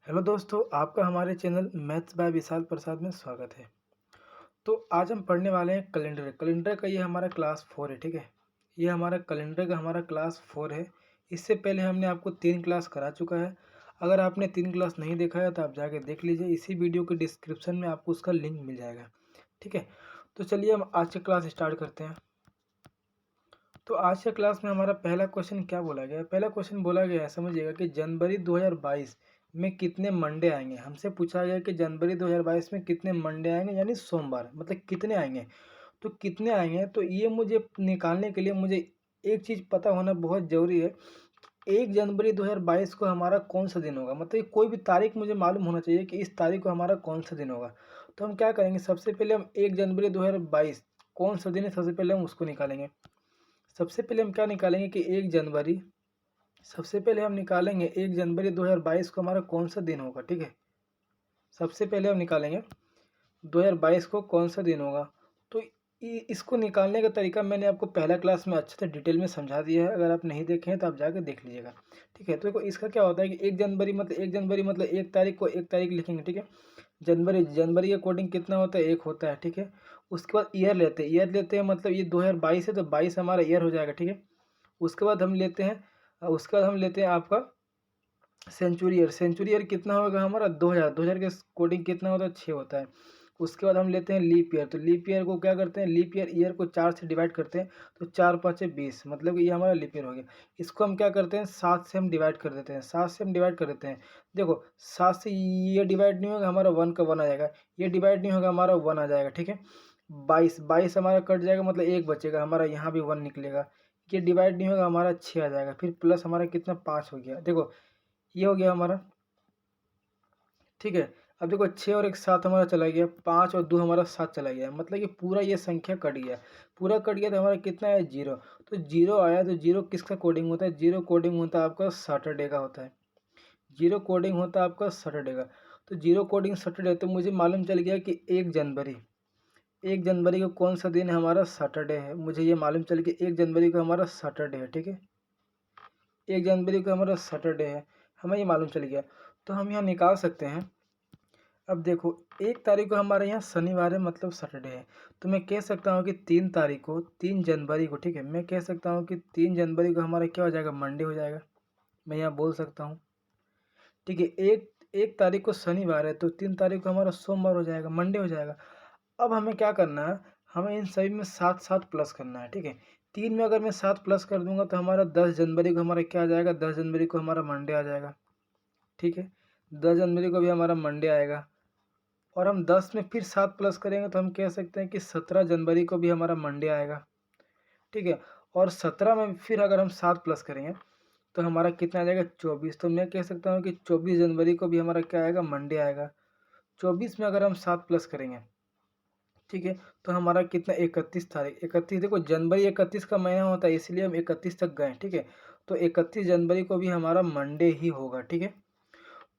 Hello दोस्तों, आपका हमारे चैनल मैथ्स बाय विशाल प्रसाद में स्वागत है। तो आज हम पढ़ने वाले हैं कैलेंडर। कैलेंडर का ये हमारा क्लास 4 है, ठीक है। ये हमारा कैलेंडर का हमारा क्लास 4 है। इससे पहले हमने आपको 3 क्लास करा चुका है। अगर आपने 3 क्लास नहीं देखा है तो आप जाके देख लीजिए, इसी वीडियो के डिस्क्रिप्शन में आपको उसका लिंक मिल जाएगा, ठीक है। तो चलिए हम आज का क्लास स्टार्ट करते हैं। तो आज के क्लास में हमारा पहला क्वेश्चन क्या बोला गया है? पहला क्वेश्चन बोला गया है, समझिएगा कि जनवरी 2022 में कितने मंडे आएंगे। हमसे पूछा गया कि जनवरी 2022 में कितने मंडे आएंगे, यानी सोमवार, मतलब कितने आएंगे। तो कितने आएंगे, तो ये मुझे निकालने के लिए मुझे एक चीज़ पता होना बहुत ज़रूरी है। 1 जनवरी 2022 को हमारा कौन सा दिन होगा, मतलब कोई भी तारीख मुझे मालूम होना चाहिए कि इस तारीख को हमारा कौन सा दिन होगा। तो हम क्या करेंगे, सबसे पहले हम 1 जनवरी 2022 कौन सा दिन है, सबसे पहले हम उसको निकालेंगे। सबसे पहले हम क्या निकालेंगे कि 1 जनवरी, सबसे पहले हम निकालेंगे 1 जनवरी 2022 को हमारा कौन सा दिन होगा, ठीक है। सबसे पहले हम निकालेंगे 2022 को कौन सा दिन होगा। तो इसको निकालने का तरीका मैंने आपको पहला क्लास में अच्छे से डिटेल में समझा दिया है। अगर आप नहीं देखे हैं तो आप जाकर देख लीजिएगा, ठीक है। तो देखो इसका क्या होता है कि 1 जनवरी मतलब 1 तारीख को 1 तारीख लिखेंगे, ठीक है। जनवरी जनवरी के अकॉर्डिंग कितना होता है, 1 होता है, ठीक है। उसके बाद ईयर लेते हैं मतलब ये 2022 है तो 22 हमारा ईयर हो जाएगा, ठीक है। उसके बाद हम लेते हैं आपका सेंचुरी ईयर कितना होगा हमारा 2000 के कोडिंग कितना होता है, 6 होता है। उसके बाद हम लेते हैं लीप ईयर। तो लीप ईयर को क्या करते हैं, ईयर को 4 से डिवाइड करते हैं। तो 4 5 20, मतलब कि ये हमारा लीप ईयर हो गया। इसको हम क्या करते हैं, 7 से हम डिवाइड कर देते हैं। 7 से हम डिवाइड कर देते हैं। देखो 7 से ये डिवाइड नहीं होगा, हमारा 1 का 1 आ जाएगा। ये डिवाइड नहीं होगा, हमारा 1 आ जाएगा, ठीक है। 22 हमारा कट जाएगा, मतलब 1 बचेगा हमारा, यहाँ भी 1 निकलेगा। ये डिवाइड नहीं होगा, हमारा 6 आ जाएगा। फिर प्लस हमारा कितना, 5 हो गया। देखो ये हो गया हमारा, ठीक है। अब देखो 6 और 1 7 हमारा चला गया, 5 और 2 हमारा 7 चला गया, मतलब कि पूरा ये संख्या कट गया। पूरा कट गया तो हमारा कितना है, 0। तो 0 आया, तो 0 किसका कोडिंग होता है, 0 कोडिंग होता है आपका सैटरडे का होता है। 0 कोडिंग होता है आपका सैटरडे का। तो 0 कोडिंग सैटरडे, तो मुझे मालूम चल गया कि 1 जनवरी को कौन सा दिन है, हमारा सैटरडे है। मुझे ये मालूम चल गया 1 जनवरी को हमारा सैटरडे है, ठीक है। 1 जनवरी को हमारा सैटरडे है, हमें ये मालूम चल गया। तो हम यहाँ निकाल सकते हैं। अब देखो 1 तारीख को हमारे यहाँ शनिवार है, मतलब सैटरडे है। तो मैं कह सकता हूँ कि 3 तारीख को, 3 जनवरी को, ठीक है, मैं कह सकता हूँ कि 3 जनवरी को हमारा क्या हो जाएगा, मंडे हो जाएगा। मैं यहाँ बोल सकता हूँ, ठीक है। एक एक तारीख को शनिवार है तो 3 तारीख को हमारा सोमवार हो जाएगा, मंडे हो जाएगा। अब हमें क्या करना है, हमें इन सभी में 7 7 प्लस करना है, ठीक है। 3 में अगर मैं 7 प्लस कर दूंगा तो हमारा 10 जनवरी को हमारा क्या आ जाएगा, 10 जनवरी को हमारा मंडे आ जाएगा, ठीक है। 10 जनवरी को भी हमारा मंडे आएगा। और हम 10 में फिर 7 प्लस करेंगे तो हम कह सकते हैं कि 17 जनवरी को भी हमारा मंडे आएगा, ठीक है। और 17 में फिर अगर हम 7 प्लस करेंगे तो हमारा कितना आ जाएगा, 24। तो मैं कह सकता हूँ कि 24 जनवरी को भी हमारा क्या आएगा, मंडे आएगा। 24 में अगर हम 7 प्लस करेंगे, ठीक है, तो हमारा कितना, 31 तारीख, 31, देखो जनवरी 31 का महीना होता है, इसलिए हम 31 तक गए, ठीक है। तो 31 जनवरी को भी हमारा मंडे ही होगा, ठीक है।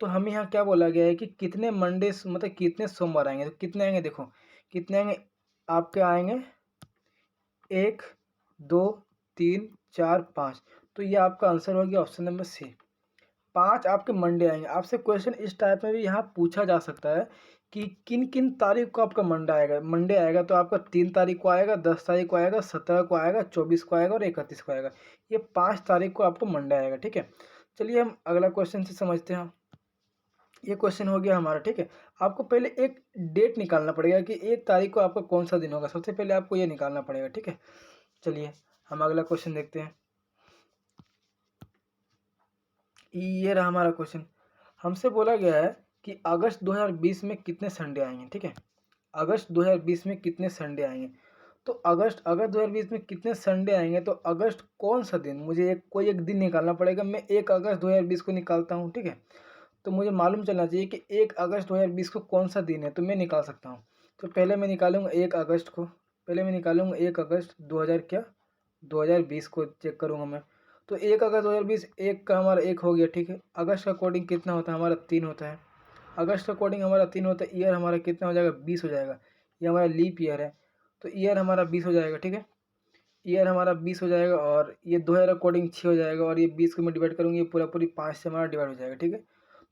तो हमें यहाँ क्या बोला गया है कि कितने मंडे, मतलब कितने सोमवार आएंगे। तो कितने आएंगे, देखो कितने आएंगे आपके, आएंगे 1 2 3 4 5। तो ये आपका आंसर हो गया ऑप्शन नंबर सी, 5 आपके मंडे आएंगे। आपसे क्वेश्चन इस टाइप में भी यहाँ पूछा जा सकता है कि किन किन तारीख को आपका मंडे आएगा। तो आपका 3 तारीख को आएगा, 10 तारीख को आएगा, 17 को आएगा, 24 को आएगा और 31 को आएगा। ये 5 तारीख को आपको मंडे आएगा, ठीक है। चलिए हम अगला क्वेश्चन से समझते हैं। ये क्वेश्चन हो गया हमारा, ठीक है। आपको पहले एक डेट निकालना पड़ेगा कि 1 तारीख को आपका कौन सा दिन होगा। सबसे पहले आपको ये निकालना पड़ेगा, ठीक है। चलिए हम अगला क्वेश्चन देखते हैं। ये रहा हमारा क्वेश्चन। हमसे बोला गया है कि अगस्त 2020 में कितने संडे आएंगे, ठीक है। अगस्त 2020 में कितने संडे आएंगे। तो अगस्त अगस्त 2020 में कितने संडे आएंगे, तो अगस्त कौन सा दिन, मुझे कोई एक दिन निकालना पड़ेगा। मैं 1 अगस्त 2020 को निकालता हूँ, ठीक है। तो मुझे मालूम चलना चाहिए कि 1 अगस्त 2020 को कौन सा दिन है, तो मैं निकाल सकता हूँ। तो पहले मैं निकालूंगा 1 अगस्त को, पहले मैं निकालूंगा 1 अगस्त 2000 क्या 2020 को चेक करूंगा मैं। तो 1 अगस्त 2020, एक का हमारा 1 हो गया, ठीक है। अगस्त का कोडिंग कितना होता है, हमारा 3 होता है। अगस्त का कोडिंग हमारा 3 होता है। ईयर हमारा कितना हो जाएगा, 20 हो जाएगा। ये हमारा लीप ईयर है, तो ईयर हमारा 20 हो जाएगा, ठीक है। ईयर हमारा 20 हो जाएगा और ये 2000 का कोडिंग 6 हो जाएगा और ये 20 को मैं डिवाइड करूँगी, ये पूरा पूरी 5 से हमारा डिवाइड हो जाएगा, ठीक है।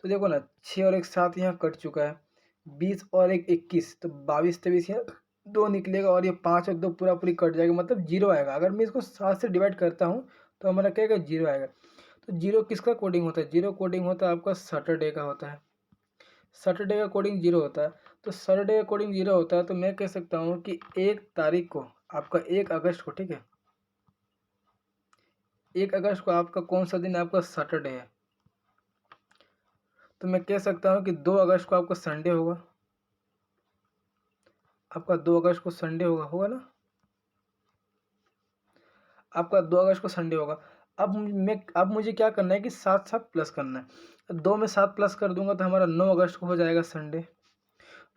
तो देखो ना, 6 और 1 7 यहाँ कट चुका है, 20 और 1 21, तो 22 23 यहाँ 2 निकलेगा, और ये 5 और 2 पूरा पूरी कट जाएगा, मतलब 0 आएगा। अगर मैं इसको 7 से डिवाइड करता हूँ तो हमारा क्या आएगा, 0 आएगा। तो 0 किसका कोडिंग होता है, 0 कोडिंग होता है आपका सैटरडे का होता है। सैटरडे का कोडिंग 0 होता है। तो सैटरडे का कोडिंग 0 होता है, तो मैं कह सकता हूँ कि 1 तारीख को आपका 1 अगस्त को, ठीक है, 1 अगस्त को आपका कौन सा दिन आपका सैटरडे है। तो मैं कह सकता हूँ कि 2 अगस्त को आपका संडे होगा, आपका 2 अगस्त को संडे होगा ना, आपका 2 अगस्त को संडे होगा। अब मुझे क्या करना है कि 7 7 प्लस करना है। 2 में 7 प्लस कर दूंगा तो हमारा 9 अगस्त को हो जाएगा संडे।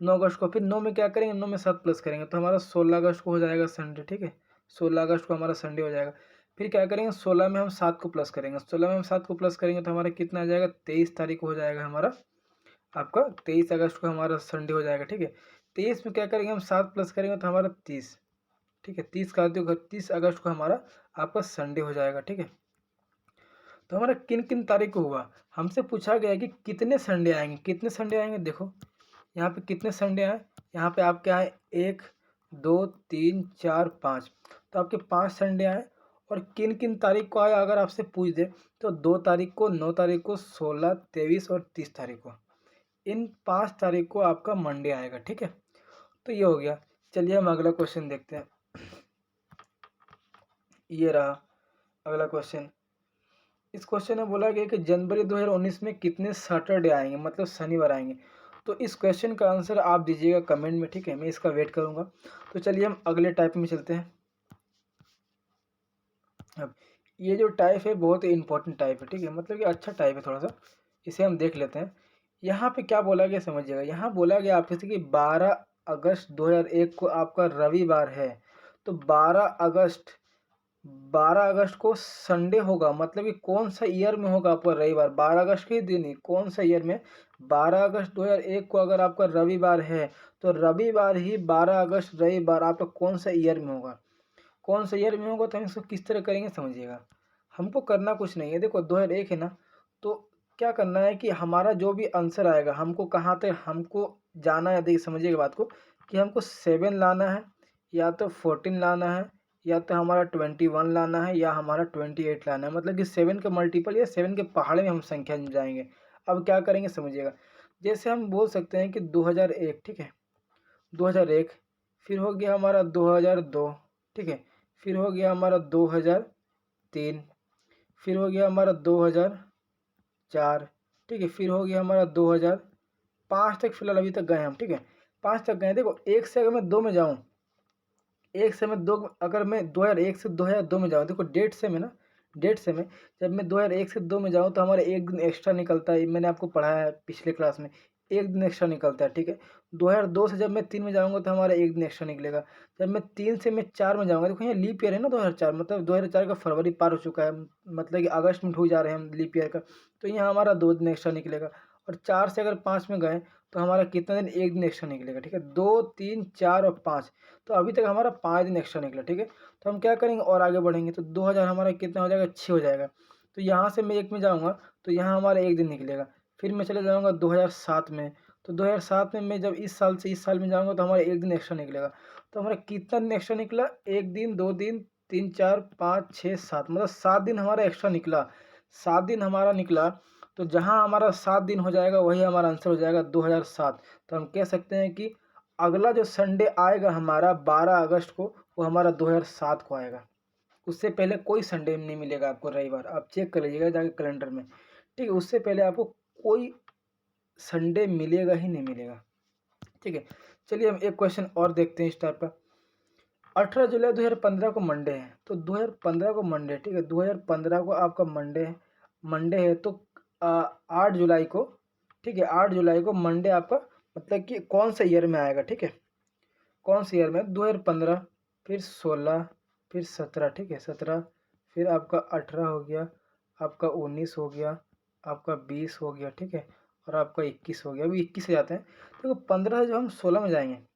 9 अगस्त को फिर 9 में क्या करेंगे, 9 में 7 प्लस करेंगे तो हमारा 16 अगस्त को हो जाएगा संडे, ठीक है, 16 अगस्त को हमारा संडे हो जाएगा। फिर क्या करेंगे, 16 में हम 7 को प्लस करेंगे, 16 में हम 7 को प्लस करेंगे तो हमारा कितना आ जाएगा, 23 तारीख को हो जाएगा हमारा, आपका 23 अगस्त को हमारा संडे हो जाएगा, ठीक है। 23 में क्या करेंगे, हम 7 प्लस करेंगे तो हमारा 30, ठीक है, 30 का 30 अगस्त को हमारा आपका संडे हो जाएगा, ठीक है। तो हमारा किन किन तारीख को हुआ, हमसे पूछा गया है कि कितने संडे आएंगे, कितने संडे आएंगे। देखो यहाँ पे कितने संडे आए, यहाँ पे आपके आए 1 2 3 4 5, तो आपके 5 संडे आए। और किन किन तारीख को आए अगर आपसे पूछ दे तो 2 तारीख को, 9 तारीख को, 16 23 और 30 तारीख को, इन 5 तारीख को आपका मंडे आएगा, ठीक है। तो ये हो गया। चलिए हम अगला क्वेश्चन देखते हैं। ये रहा अगला क्वेश्चन। इस क्वेश्चन में बोला गया कि जनवरी 2019 में कितने सैटरडे आएंगे, मतलब शनिवार आएंगे। तो इस क्वेश्चन का आंसर आप दीजिएगा कमेंट में, ठीक है, मैं इसका वेट करूंगा। तो चलिए हम अगले टाइप में चलते हैं। अब ये जो टाइप है बहुत ही इंपॉर्टेंट टाइप है, ठीक है, मतलब कि अच्छा टाइप है थोड़ा सा, इसे हम देख लेते हैं। यहाँ पे क्या बोला गया समझिएगा, यहाँ बोला गया आपसे कि 12 अगस्त 2001 को आपका रविवार है। तो 12 अगस्त को संडे होगा, मतलब कि कौन सा ईयर में होगा आपका रविवार, 12 अगस्त के दिन ही, कौन सा ईयर में, 12 अगस्त 2001 को अगर आपका रविवार है तो रविवार ही 12 अगस्त रविवार आपका कौन सा ईयर में होगा, कौन सा ईयर में होगा। तो हम इसको किस तरह करेंगे समझिएगा। हमको करना कुछ नहीं है, देखो 2001 है ना, तो क्या करना है कि हमारा जो भी आंसर आएगा हमको कहाँ तक हमको जाना है, देखिए समझिएगा बात को, कि हमको 7 लाना है, या तो 14 लाना है, या तो हमारा 21 लाना है, या हमारा 28 लाना है, मतलब कि 7 के मल्टीपल या 7 के पहाड़े में हम संख्या में जाएंगे। अब क्या करेंगे समझिएगा, जैसे हम बोल सकते हैं कि 2001, ठीक है, 2001, फिर हो गया हमारा 2002, ठीक है, फिर हो गया हमारा 2003, फिर हो गया हमारा 2004, ठीक है, फिर हो गया हमारा 2005 तक, फिलहाल अभी तक गए हम, ठीक है, 5 तक गए। देखो एक से अगर मैं 2 में जाऊँ, एक से मैं 2, अगर मैं 2001 से 2002 में जाऊँ, देखो डेट सेम है ना, डेट सेम है। जब मैं 2001 से 2 में जाऊँ तो हमारा एक दिन एक्स्ट्रा निकलता है, मैंने आपको पढ़ाया है पिछले क्लास में, एक दिन एक्स्ट्रा निकलता है, ठीक है। 2002 से जब मैं 3 में जाऊँगा तो हमारा एक दिन एक्स्ट्रा निकलेगा। जब मैं 3 से मैं 4 में जाऊँगा, देखो यहाँ लीप ईयर है ना 2004, मतलब 2004 का फरवरी पार हो चुका है, मतलब कि अगस्त में ढूक जा रहे हैं हम लीप ईयर का, तो यहाँ हमारा 2 दिन एक्स्ट्रा निकलेगा। और 4 से अगर 5 में गए तो हमारा कितना दिन, एक दिन एक्स्ट्रा निकलेगा, ठीक है, 2 3 4 और 5, तो अभी तक हमारा 5 दिन एक्स्ट्रा निकला, ठीक है। तो हम क्या करेंगे और आगे बढ़ेंगे, तो 2000 हमारा कितना हो जाएगा, 6 हो जाएगा। तो यहाँ से मैं एक में जाऊँगा तो यहाँ हमारा एक दिन निकलेगा। फिर मैं चले जाऊँगा 2007 में, तो 2007 में मैं जब इस साल से इस साल में जाऊँगा तो हमारा एक दिन एक्स्ट्रा निकलेगा। तो हमारा कितना दिन एक्स्ट्रा निकला, एक दिन, 2 दिन, 3 4 5 6 7, मतलब 7 दिन हमारा एक्स्ट्रा निकला, 7 दिन हमारा निकला। तो जहाँ हमारा 7 दिन हो जाएगा वही हमारा आंसर हो जाएगा 2007। तो हम कह सकते हैं कि अगला जो संडे आएगा हमारा 12 अगस्त को, वो हमारा 2007 को आएगा। उससे पहले कोई संडे नहीं मिलेगा आपको रविवार, आप चेक कर लीजिएगा जाके कैलेंडर में, ठीक है, उससे पहले आपको कोई संडे मिलेगा ही नहीं मिलेगा, ठीक है। चलिए हम एक क्वेश्चन और देखते हैं इस टाइप का। 18 जुलाई 2015 को मंडे है, तो 2015 को मंडे, ठीक है, 2015 को आपका मंडे है, मंडे है तो 8 जुलाई को, ठीक है, 8 जुलाई को मंडे आपका, मतलब कि कौन सा ईयर में आएगा, ठीक है, कौन सा ईयर में, 2015, फिर 16, फिर 17, ठीक है, 17, फिर आपका 18 हो गया, आपका 19 हो गया, आपका 20 हो गया, ठीक है, और आपका 21 हो गया। अभी 21 से जाते हैं, देखो 15 से जब हम 16 में जाएंगे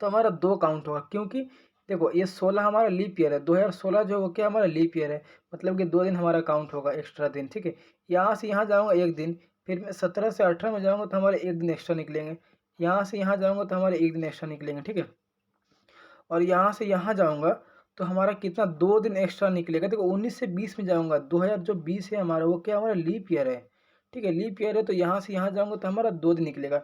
तो हमारा 2 काउंट होगा, क्योंकि देखो ये 16 हमारा लीप ईयर है, 2016 जो हो गया हमारा लीप ईयर है, मतलब कि 2 दिन हमारा काउंट होगा एक्स्ट्रा दिन, ठीक है। यहाँ से यहाँ जाऊँगा एक दिन, फिर मैं 17 से 18 में जाऊँगा तो हमारे 1 दिन एक्स्ट्रा निकलेंगे। यहाँ से यहाँ जाऊँगा तो हमारे 1 दिन एक्स्ट्रा निकलेंगे, ठीक है। और यहाँ से यहाँ जाऊँगा तो हमारा कितना 2 दिन एक्स्ट्रा निकलेगा। देखो 19 से 20 में जाऊँगा, 2000 जो 20 है हमारा वो क्या हमारा लीप ईयर है, ठीक है। लीप ईयर है तो यहाँ से यहाँ जाऊँगा तो हमारा 2 दिन निकलेगा।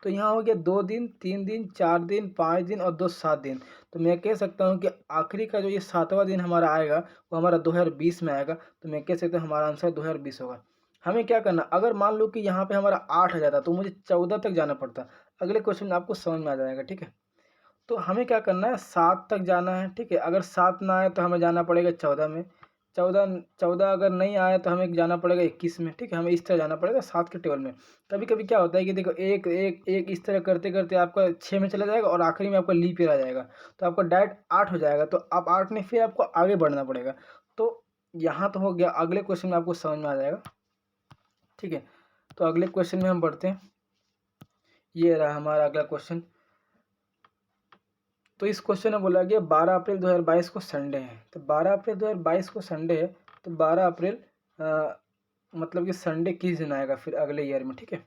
तो यहाँ हो गया 2 दिन, 3 दिन, 4 दिन, 5 दिन और 2 7 दिन। तो मैं कह सकता हूँ कि आखिरी का जो ये 7वाँ दिन हमारा आएगा वो हमारा 2020 में आएगा। तो मैं कह सकता हूँ हमारा आंसर 2020 होगा। हमें क्या करना, अगर मान लो कि यहाँ पे हमारा 8 आ जाता तो मुझे 14 तक जाना पड़ता। अगले क्वेश्चन में आपको समझ में आ जाएगा, ठीक है। तो हमें क्या करना है, 7 तक जाना है, ठीक है। अगर 7 ना आए तो हमें जाना पड़ेगा 14 में, 14 अगर नहीं आए तो हमें जाना पड़ेगा 21 में, ठीक है। हमें इस तरह जाना पड़ेगा 7 के टेबल में। कभी कभी क्या होता है कि देखो एक एक एक इस तरह करते करते आपका 6 में चला जाएगा और आखिरी में आपका लीप ईयर आ जाएगा, तो आपका डायरेक्ट 8 हो जाएगा। तो आप 8 में फिर आपको आगे बढ़ना पड़ेगा। तो यहाँ तो हो गया, अगले क्वेश्चन में आपको समझ में आ जाएगा, ठीक है। तो अगले क्वेश्चन में हम बढ़ते हैं। ये रहा हमारा अगला क्वेश्चन। तो इस क्वेश्चन में बोला गया 12 अप्रैल 2022 को संडे है। तो 12 अप्रैल 2022 को संडे है, तो 12 अप्रैल मतलब कि संडे किस दिन आएगा फिर अगले ईयर में, ठीक है।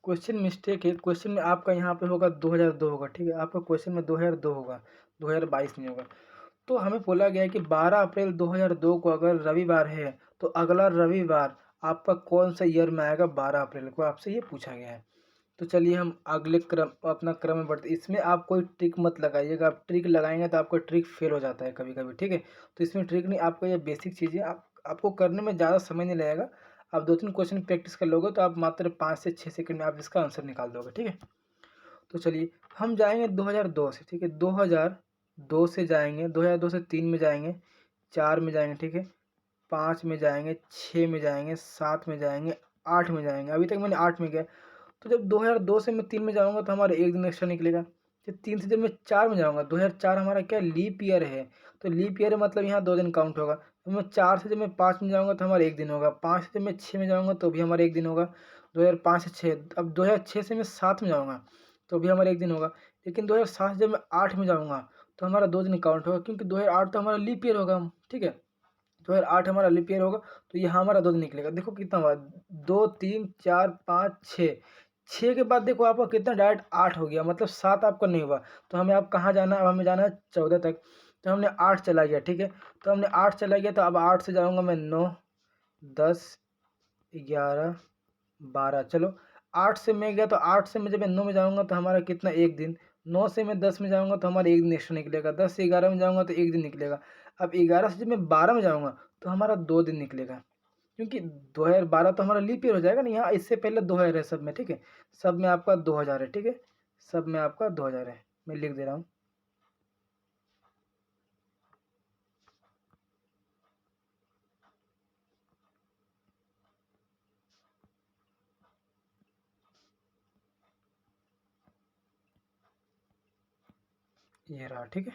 क्वेश्चन मिस्टेक है, क्वेश्चन में आपका यहाँ पे होगा 2002 होगा, ठीक है। आपका क्वेश्चन में 2002 होगा, 2022 नहीं होगा। तो हमें बोला गया है कि 12 अप्रैल 2002 को अगर रविवार है तो अगला रविवार आपका कौन सा ईयर में आएगा, 12 अप्रैल को आपसे ये पूछा गया है। तो चलिए हम अगले अपना क्रम में बढ़ते। इसमें आप कोई ट्रिक मत लगाइएगा, आप ट्रिक लगाएंगे तो आपका ट्रिक फेल हो जाता है कभी कभी, ठीक है। तो इसमें ट्रिक नहीं, आपको ये बेसिक चीज़ें आपको करने में ज़्यादा समय नहीं लगेगा। आप 2-3 क्वेश्चन प्रैक्टिस कर लोगे तो आप मात्र 5 से 6 सेकंड में आप इसका आंसर निकाल दोगे, ठीक है। तो चलिए हम जाएंगे 2002 से, ठीक है। 2002 से जाएंगे, 2002 से 3 में जाएंगे, 4 में जाएंगे, ठीक है, 5 में जाएंगे, 6 में जाएंगे, 7 में जाएंगे, 8 में जाएंगे। अभी तक मैंने 8 में गया। तो जब 2002 से मैं 3 में जाऊँगा तो हमारा 1 दिन एक्स्ट्रा निकलेगा। फिर 3 से जब मैं 4 में जाऊँगा, 2004 हमारा क्या लीप ईयर है, तो लीप ईयर मतलब यहाँ 2 दिन काउंट होगा। तो मैं 4 से जब मैं 5 में जाऊँगा तो हमारा 1 दिन होगा। 5 से जब मैं 6 में जाऊँगा तो भी हमारा 1 दिन होगा। 2005 से 6, अब 2006 से मैं 7 में जाऊँगा तो भी हमारा 1 दिन होगा। लेकिन 2007 से जब मैं 8 में जाऊँगा तो हमारा 2 दिन काउंट होगा, क्योंकि 2008 तो हमारा लीप ईयर होगा, ठीक है। 2008 हमारा लीप ईयर होगा, तो यहाँ हमारा 2 दिन निकलेगा। देखो कितना हुआ, 2 3 4 5 6, 6 के बाद देखो आपका कितना डायरेक्ट 8 हो गया, मतलब 7 आपका नहीं हुआ। तो हमें अब कहाँ जाना है, अब हमें जाना है 14 तक। तो हमने 8 चला गया, ठीक है। तो हमने 8 चला गया, तो अब 8 से जाऊँगा मैं 9 10 11 12। चलो 8 से मैं गया, तो 8 से मैं जब मैं 9 में जाऊँगा तो हमारा कितना 1 दिन। 9 से मैं 10 में जाऊँगा तो हमारा 1 दिन एक्स्ट्रा निकलेगा। 10 से 11 में जाऊँगा तो 1 दिन निकलेगा। अब 11 से जब मैं 12 में जाऊँगा तो हमारा 2 दिन निकलेगा, क्योंकि 2012 तो हमारा लीप ईयर हो जाएगा ना। यहाँ इससे पहले 2000 है सब में, ठीक है। सब में आपका 2000 है, ठीक है। सब में आपका 2000 है, मैं लिख दे रहा हूँ। ये रहा, ठीक है।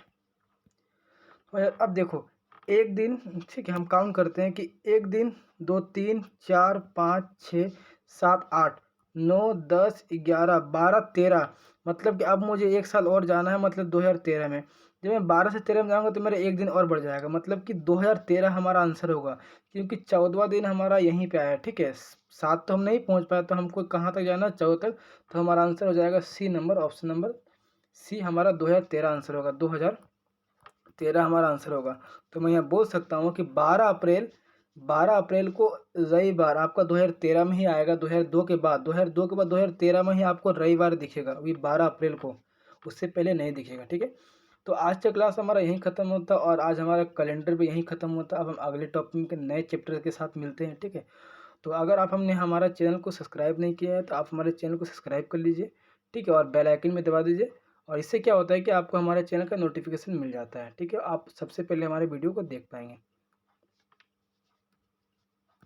और अब देखो एक दिन, ठीक है, हम काउंट करते हैं कि एक दिन 2 3 4 5 6 7 8 9 10 11 12 13, मतलब कि अब मुझे 1 साल और जाना है, मतलब 2013 में। जब मैं 12 से 13 में जाऊँगा तो मेरा 1 दिन और बढ़ जाएगा, मतलब कि 2013 हमारा आंसर होगा, क्योंकि 14वां दिन हमारा यहीं पे आया, ठीक है। 7 तो हम नहीं पहुँच पाए, तो हमको कहाँ तक जाना है, 14 तक। तो हमारा आंसर हो जाएगा C number, option number C हमारा 2013 आंसर होगा, 2013 हमारा आंसर होगा। तो मैं यहाँ बोल सकता हूँ कि 12 अप्रैल को रविवार आपका 2013 में ही आएगा। 2002 के बाद 2013 में ही आपको रविवार दिखेगा, अभी 12 अप्रैल को, उससे पहले नहीं दिखेगा, ठीक है। तो आज का क्लास हमारा यहीं ख़त्म होता और आज हमारा कैलेंडर भी यहीं ख़त्म होता। अब हम अगले टॉपिक के नए चैप्टर के साथ मिलते हैं, ठीक है। तो अगर आप हमने हमारा चैनल को सब्सक्राइब नहीं किया है तो आप हमारे चैनल को सब्सक्राइब कर लीजिए, ठीक है, और बेल आइकन में दबा दीजिए। और इससे क्या होता है कि आपको हमारे चैनल का नोटिफिकेशन मिल जाता है, ठीक है। आप सबसे पहले हमारे वीडियो को देख पाएंगे।